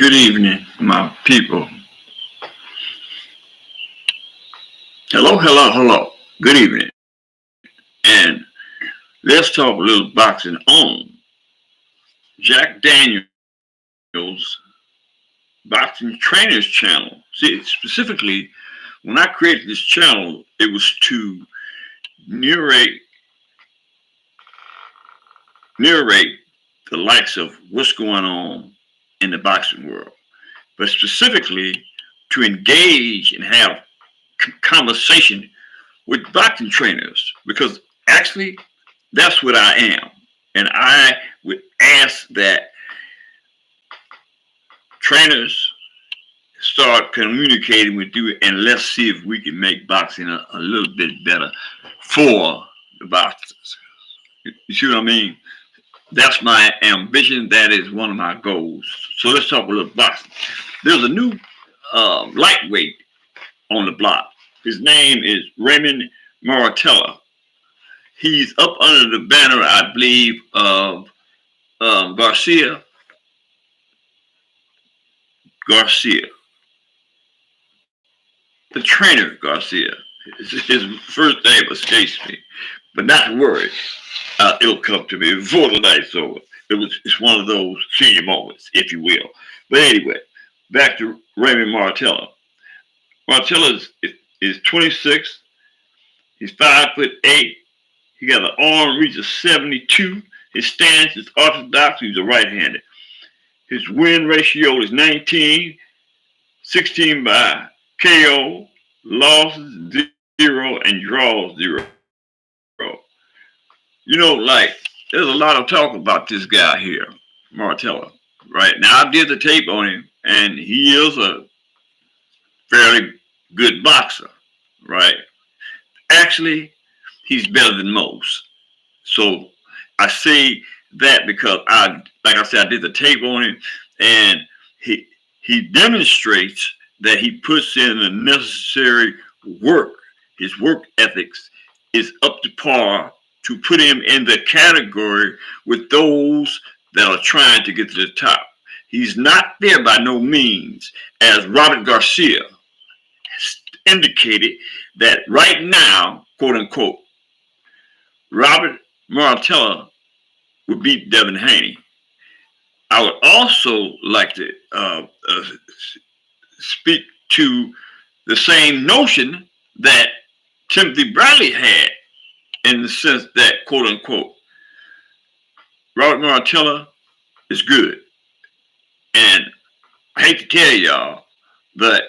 Good evening, my people. Hello, hello, hello. Good evening. And let's talk a little boxing on Jack Daniels Boxing Trainers channel. See, specifically, when I created this channel, it was to narrate narrate the likes of what's going on in the boxing world, but specifically to engage and have conversation with boxing trainers because actually that's what I am. And I would ask that trainers start communicating with you and let's see if we can make boxing a little bit better for the boxers. You see what I mean? That's my ambition. That is one of my goals. So let's talk a little boxing. There's a new lightweight on the block. His name is Raymond Muratalla. He's up under the banner, I believe, of Garcia. The trainer Garcia. His first name escapes me, but not to worry. It'll come to me before the night's over. It's one of those senior moments, if you will. But anyway, back to Raymond Martella. Martella is 26. He's 5'8". He got an arm reach of 72. His stance is orthodox. He's a right-handed. His win ratio is 19, 16 by KO, losses 0, and draws 0. You know, like, there's a lot of talk about this guy here, Martella. Right now, I did the tape on him, and he is a fairly good boxer, right? Actually, he's better than most. So I say that because like I said, I did the tape on him, and he demonstrates that he puts in the necessary work. His work ethics is up to par to put him in the category with those that are trying to get to the top. He's not there by no means, as Robert Garcia indicated that right now, quote unquote, Robert Muratalla would beat Devin Haney. I would also like to speak to the same notion that Timothy Bradley had, in the sense that, quote unquote, Robert Muratalla is good. And I hate to tell y'all, but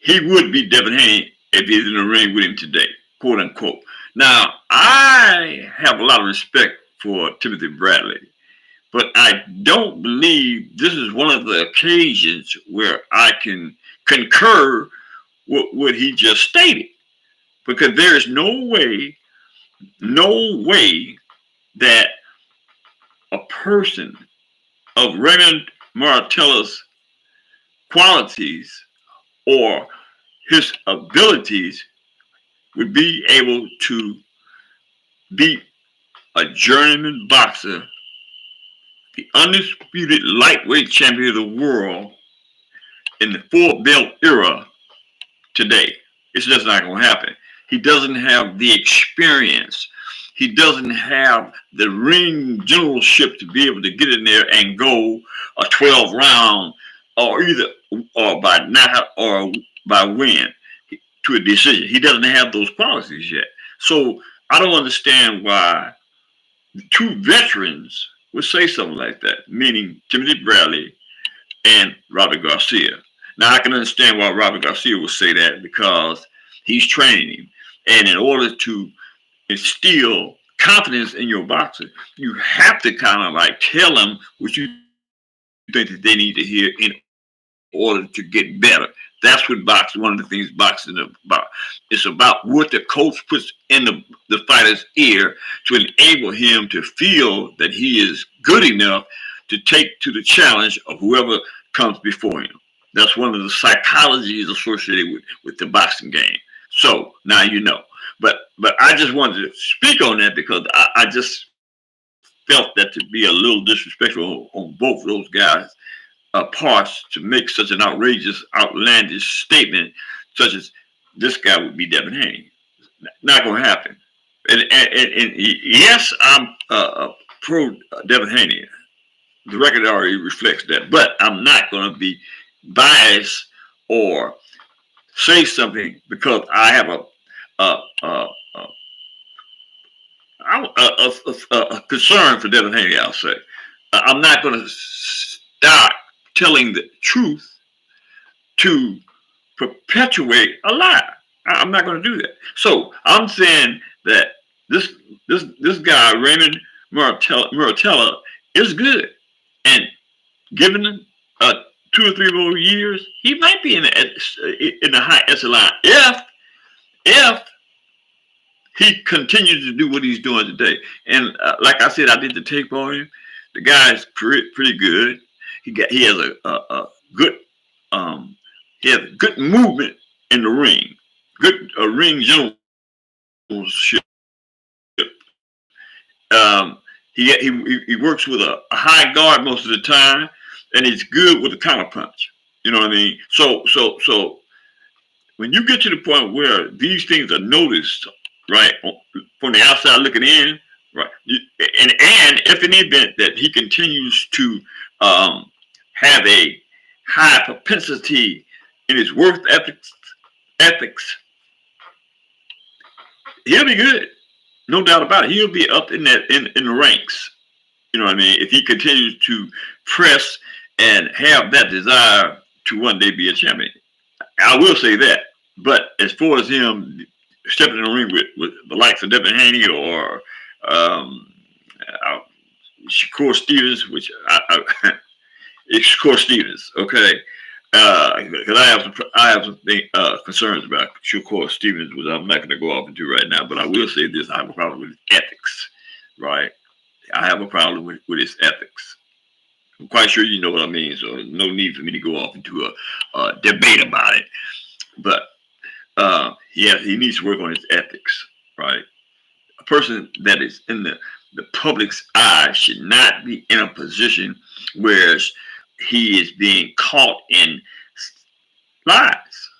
he would beat Devin Haney if he's in the ring with him today, quote unquote. Now, I have a lot of respect for Timothy Bradley, but I don't believe this is one of the occasions where I can concur with what he just stated, because there is no way that a person of Raymond Martella's qualities or his abilities would be able to beat a journeyman boxer, the undisputed lightweight champion of the world in the full belt era today. It's just not going to happen. He doesn't have the experience. He doesn't have the ring generalship to be able to get in there and go a 12 round or by knockout or by win to a decision. He doesn't have those qualities yet. So I don't understand why two veterans would say something like that, meaning Timothy Bradley and Robert Garcia. Now I can understand why Robert Garcia would say that, because he's training him. And in order to instill confidence in your boxer, you have to kind of like tell them what you think that they need to hear in order to get better. That's what boxing, one of the things boxing is about. It's about what the coach puts in the fighter's ear to enable him to feel that he is good enough to take to the challenge of whoever comes before him. That's one of the psychologies associated with the boxing game. So now you know. But I just wanted to speak on that because I just felt that to be a little disrespectful on both of those guys parts to make such an outrageous, outlandish statement, such as this guy would be Devin Haney. Not going to happen. And yes, I'm pro Devin Haney. The record already reflects that, but I'm not going to be biased or say something because I have a, a, a concern for Devin Haney. I'll say I'm not going to start telling the truth to perpetuate a lie. I'm not going to do that. So I'm saying that this guy Raymond Muratalla is good, and given 2 or 3 more years, he might be in the high echelon if he continues to do what he's doing today. And like I said, I did the tape on him. The guy's pretty good. He has a good he has good movement in the ring, good ring generalship. He works with a high guard most of the time, and he's good with a counter punch. You know what I mean? So when you get to the point where these things are noticed, right, from the outside looking in, right, and if in the event that he continues to have a high propensity in his work ethics, he'll be good. No doubt about it. He'll be up in the ranks. You know what I mean? If he continues to press and have that desire to one day be a champion. I will say that. But as far as him stepping in the ring with the likes of Devin Haney or Shakur Stevens, which it's Shakur Stevens, okay? Because I have some concerns about Shakur Stevens, which I'm not going to go off into right now. But I will say this: I have a problem with his ethics, right? I have a problem with his ethics. I'm quite sure you know what I mean, so no need for me to go off into a debate about it. But yeah, he needs to work on his ethics, right? A person that is in the public's eye should not be in a position where he is being caught in lies.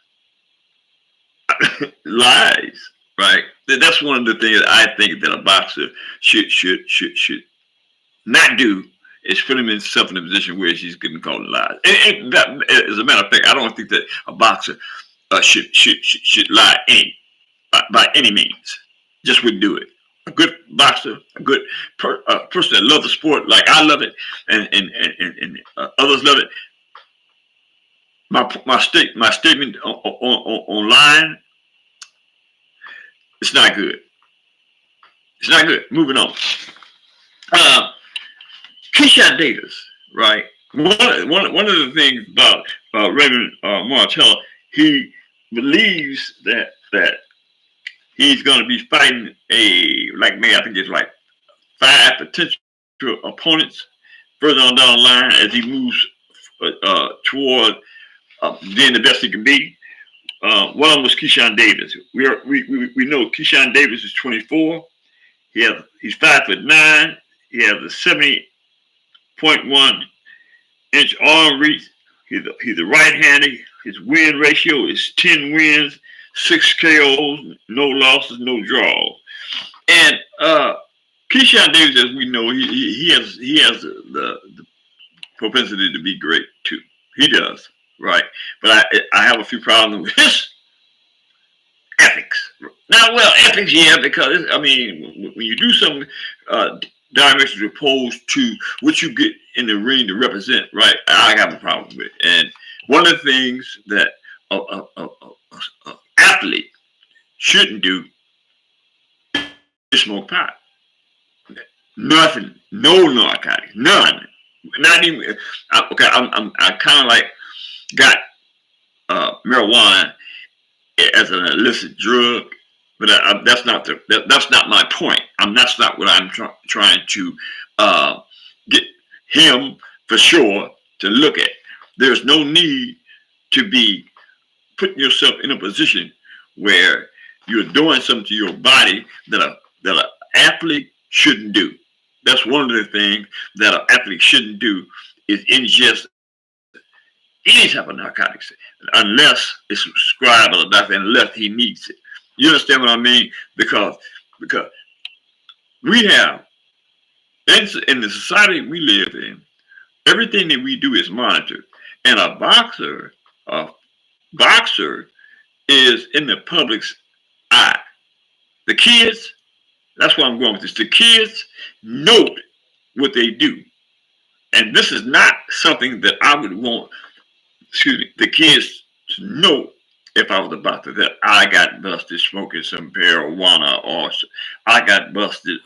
Lies, right? That's one of the things that I think that a boxer should not do, is put himself in a position where she's getting caught in lies. And that, as a matter of fact, I don't think that a boxer should lie by any means. Just wouldn't do it. A good boxer, a good person that loves the sport like I love it, and others love it. My statement online, it's not good. It's not good. Moving on. Keyshawn Davis, right? One of the things about Raymond Muratalla, he believes that he's going to be fighting I think it's like 5 potential opponents further on down the line as he moves toward being the best he can be. One of them was Keyshawn Davis. We know Keyshawn Davis is 24. He's 5'9". He has a 70.1-inch arm reach. He's a right-handed. His win ratio is 10 wins, 6 KOs, no losses, no draws. And Keyshawn Davis, as we know, he has the propensity to be great too. He does, right? But I have a few problems with his ethics. Now, well, ethics, yeah, because I mean, when you do something diametrically opposed to what you get in the ring to represent, right? I have a problem with it. And one of the things that an athlete shouldn't do is smoke pot. Nothing, no narcotics, none. Not even. Okay, I kind of like got marijuana as an illicit drug, but that's not my point. That's not what I'm trying to get him for sure to look at. There's no need to be putting yourself in a position where you're doing something to your body that an athlete shouldn't do. That's one of the things that an athlete shouldn't do, is ingest any type of narcotics unless it's prescribed by the doctor, unless he needs it. You understand what I mean? Because we have in the society we live in, everything that we do is monitored, and a boxer is in the public's eye. The kids, that's where I'm going with this. The kids note what they do, and this is not something that I would want, excuse me, the kids to know if I was a boxer that I got busted smoking some marijuana or I got busted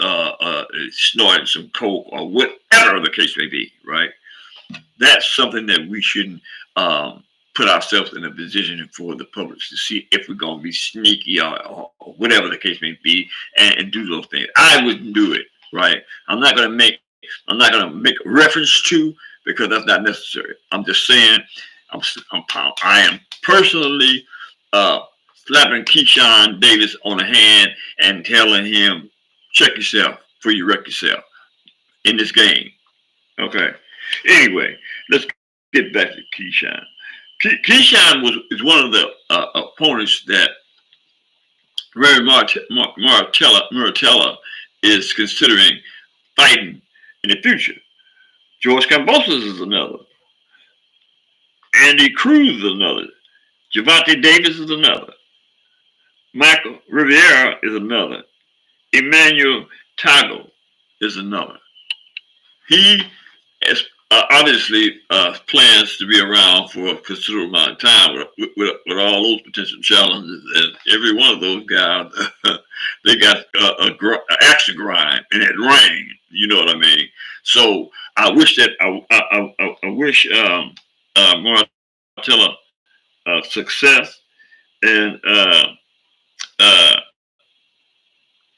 snorting some coke or whatever the case may be, right? That's something that we shouldn't put ourselves in a position for the public to see if we're going to be sneaky or whatever the case may be and do those things. I wouldn't do it, right? I'm not going to make a reference to because that's not necessary. I'm just saying I am personally slapping Keyshawn Davis on the hand and telling him, check yourself before you wreck yourself in this game. Okay. Anyway, let's get back to Keyshawn. Keyshawn is one of the opponents that Raymond Muratalla is considering fighting in the future. George Kambosos is another. Andy Cruz is another. Javante Davis is another. Michael Rivera is another. Emmanuel Tago is another. He has obviously plans to be around for a considerable amount of time with all those potential challenges. And every one of those guys, they got an action grind and it rained. You know what I mean? So I wish that I wish Muratalla success, and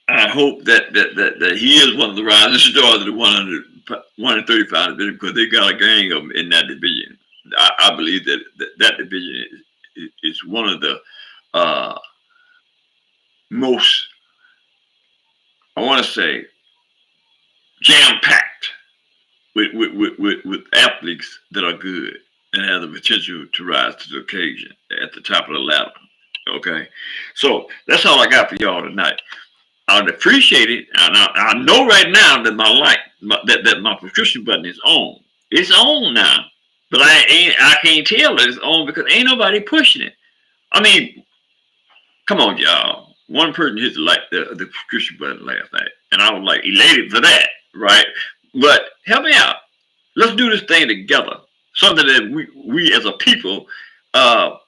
I hope that he is one of the rising stars of the 135 division because they got a gang of them in that division. I believe that division is one of the most, I want to say, jam-packed with athletes that are good and have the potential to rise to the occasion at the top of the ladder. Okay, so that's all I got for y'all tonight. I'd appreciate it. And I know right now that that my prescription button is on. It's on now, but I can't tell that it's on because ain't nobody pushing it. I mean, come on, y'all. One person hit the prescription button last night, and I was like elated for that, right? But help me out. Let's do this thing together. Something that we as a people have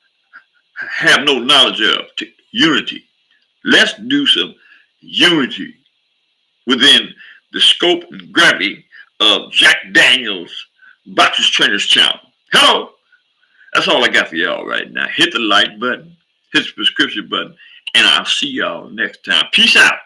no knowledge of. Unity. Let's do some unity within the scope and gravity of Jack Daniels Boxers Trainers Channel. Hello. That's all I got for y'all right now. Hit the like button, hit the subscription button, and I'll see y'all next time. Peace out.